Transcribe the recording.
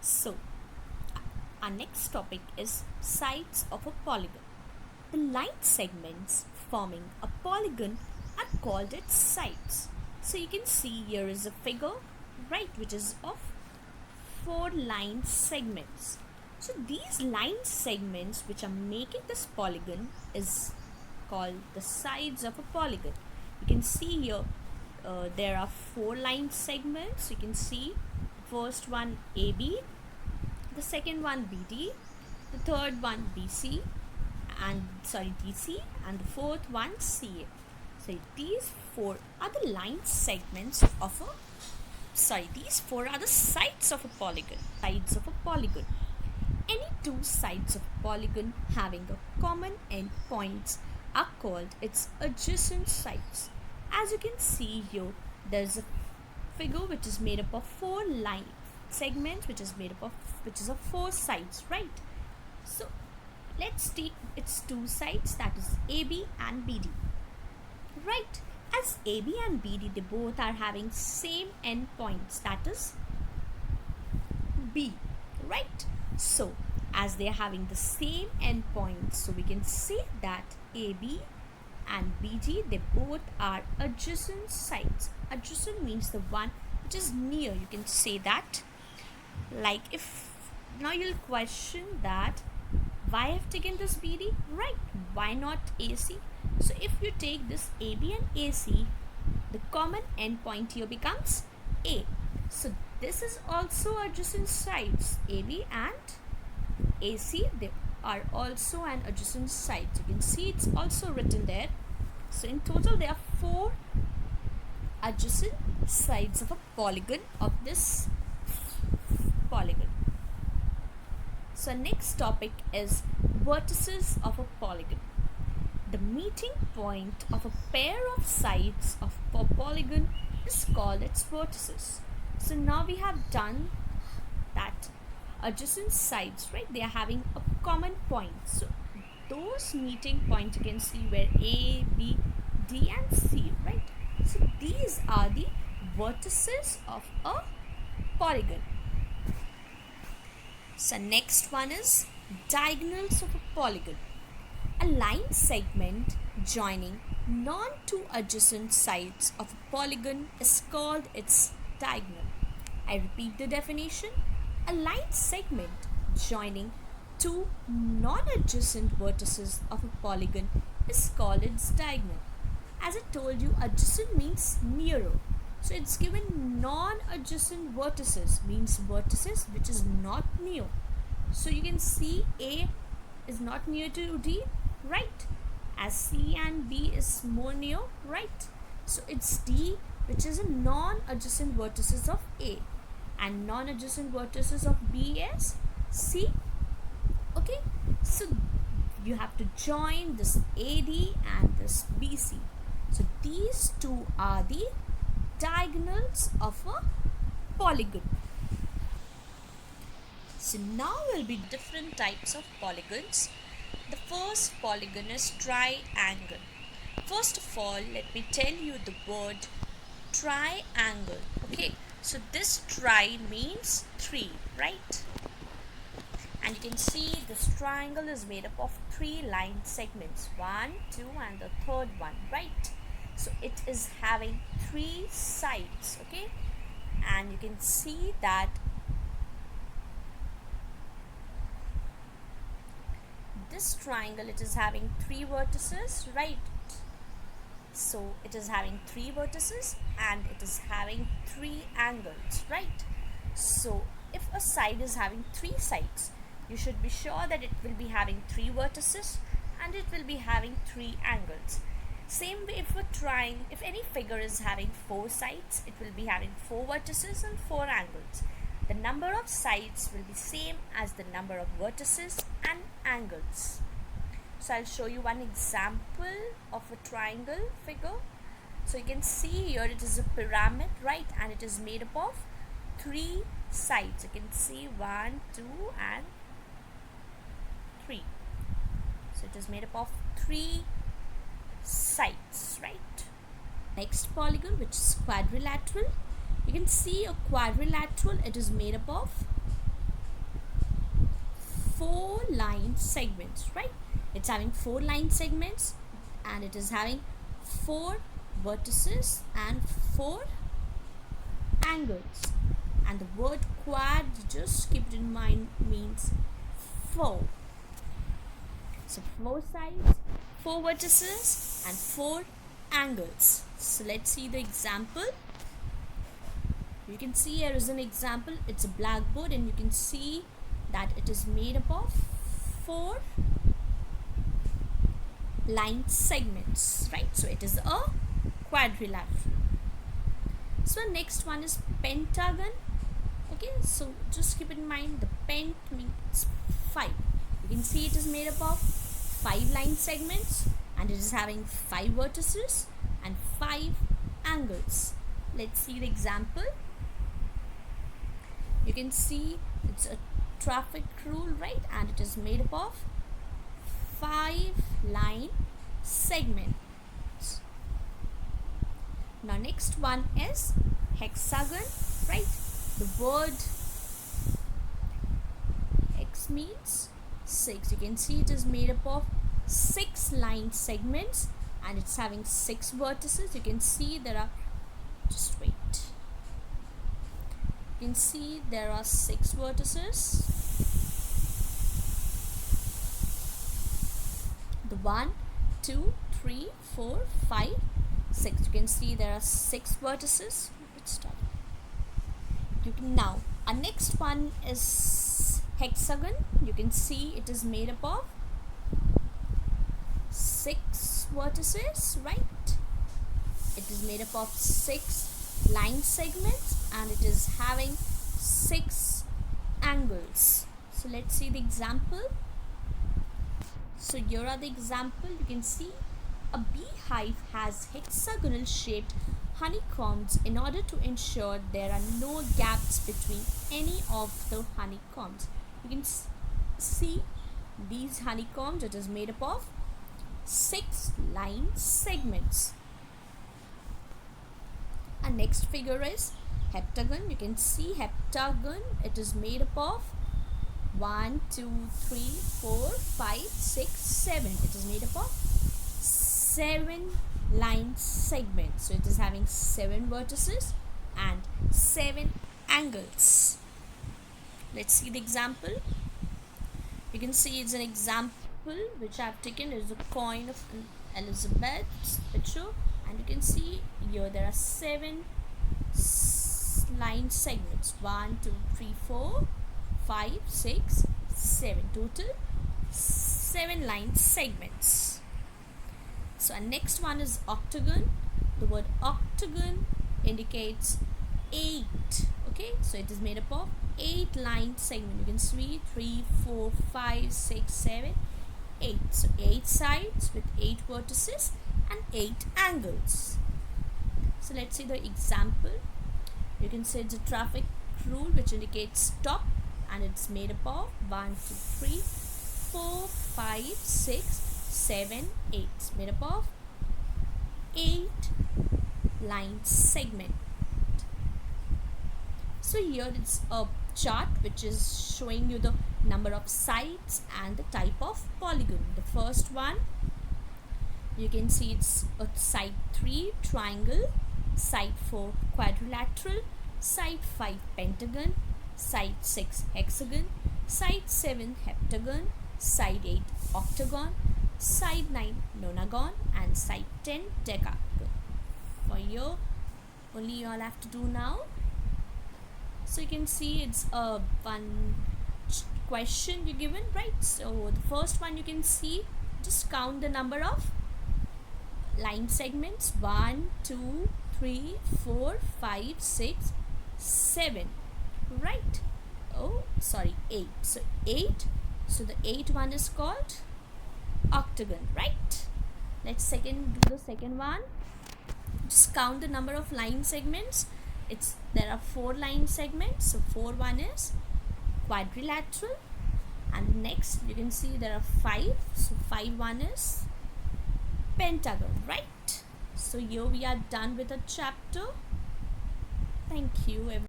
So, our next topic is sides of a polygon. The line segments forming a polygon are called its sides. So, you can see here is a figure, right, which is of 4 line segments. So, these line segments which are making this polygon is called the sides of a polygon. You can see here there are 4 line segments. You can see first one AB, the second one BD, the third one DC, DC, and the fourth one CA. So these 4 are the line segments of these 4 are the sides of a polygon. Sides of a polygon. Any two sides of a polygon having a common end points are called its adjacent sides. As you can see here, there is a figure which is made up of 4 line segments, which is of 4 sides, right? So let's take its 2 sides, that is AB and BD, right? As AB and BD, they both are having same end points, that is B, right? So as they are having the same end points, so we can say that AB and BD, they both are adjacent sides. Adjacent means the one which is near. You can say that, like, if now you'll question that why I've taken this BD, right? Why not AC? So if you take this AB and AC, the common end point here becomes A. So this is also adjacent sides. AB and AC, they are also an adjacent side. You can see it's also written there. So in total there are 4 adjacent sides of a polygon of this polygon. So next topic is vertices of a polygon. The meeting point of a pair of sides of a polygon is called its vertices. So now we have done that adjacent sides, right? They are having a common point. So those meeting points you can see where A, B, D and C, right? So these are the vertices of a polygon. So next one is diagonals of a polygon. A line segment joining non-two adjacent sides of a polygon is called its diagonal. I repeat the definition. A line segment joining 2 non-adjacent vertices of a polygon is called its diagonal. As I told you, adjacent means nearer. So it's given non-adjacent vertices, means vertices which is not near. So you can see A is not near to D, right? As C and B is more near, right? So it's D which is a non-adjacent vertices of A, and non-adjacent vertices of B is C. Okay, so you have to join this AD and this BC. So these 2 are the diagonals of a polygon. So now will be different types of polygons. The first polygon is triangle. First of all, let me tell you the word triangle. Okay, so this tri means 3, right? And you can see this triangle is made up of 3 line segments, 1, 2 and the third one, right? So it is having 3 sides, okay? And you can see that this triangle, it is having 3 vertices, right? So it is having 3 vertices and it is having 3 angles, right? So if a side is having 3 sides, you should be sure that it will be having 3 vertices and it will be having 3 angles. Same way, if any figure is having 4 sides, it will be having 4 vertices and 4 angles. The number of sides will be same as the number of vertices and angles. So I'll show you one example of a triangle figure. So you can see here it is a pyramid, right? And it is made up of 3 sides. You can see 1, 2 and 3. So it is made up of 3 sides, right? Next polygon, which is quadrilateral. You can see a quadrilateral, it is made up of 4 line segments, right? It's having 4 line segments and it is having 4 vertices and 4 angles. And the word quad, just keep it in mind, means 4. So 4 sides, 4 vertices and 4 angles. So let's see the example. You can see here is an example. It's a blackboard and you can see that it is made up of 4 line segments, right? So it is a quadrilateral. So next one is pentagon. Okay, so just keep in mind the pent means 5. You can see it is made up of 5 line segments and it is having 5 vertices and 5 angles. Let's see the example. You can see it's a traffic rule, right? And it is made up of 5 line segments. Now next one is hexagon, right? The word hex means 6. You can see it is made up of 6 line segments and it's having 6 vertices. You can see there are, just wait. You can see there are 6 vertices. The 1, 2, 3, 4, 5, 6. You can see there are 6 vertices. Let's start. You can now, our next one is hexagon. You can see it is made up of 6 vertices, right? It is made up of 6 line segments and it is having 6 angles. So let's see the example. So here are the example. You can see a beehive has hexagonal shaped honeycombs in order to ensure there are no gaps between any of the honeycombs. You can see these honeycombs. It is made up of 6 line segments. Our next figure is heptagon. You can see heptagon. It is made up of 1, 2, 3, 4, 5, 6, 7. It is made up of 7 line segments. So it is having 7 vertices and 7 angles. Let's see the example. You can see it's an example which I have taken. Is a coin of Elizabeth's picture, and you can see here there are 7 line segments. 1, 2, 3, 4, 5, 6, 7. Total 7 line segments. So our next one is octagon. The word octagon indicates 8. Okay, so it is made up of 8 line segment. You can see 3, 4, 5, 6, 7, 8. So 8 sides with 8 vertices and 8 angles. So let's see the example. You can see it's a traffic rule which indicates stop, and it's made up of 1, 2, 3, 4, 5, 6, 7, 8. It's made up of 8 line segment. So here it's a chart which is showing you the number of sides and the type of polygon. The first one, you can see it's a side 3 triangle, side 4 quadrilateral, side 5 pentagon, side 6 hexagon, side 7 heptagon, side 8 octagon, side 9 nonagon, and side 10 decagon. For here, only you all have to do now. So you can see it's a one question you given, right? So the first one, you can see, just count the number of line segments. 1, 2, 3, 4, 5, 6, 7, right? Oh, sorry, 8. So 8. So the 8 one is called octagon, right? Let's do the second one. Just count the number of line segments. There are 4 line segments. So 4 one is quadrilateral, and next you can see there are 5. So 5 one is pentagon, right? So here we are done with the chapter. Thank you everyone.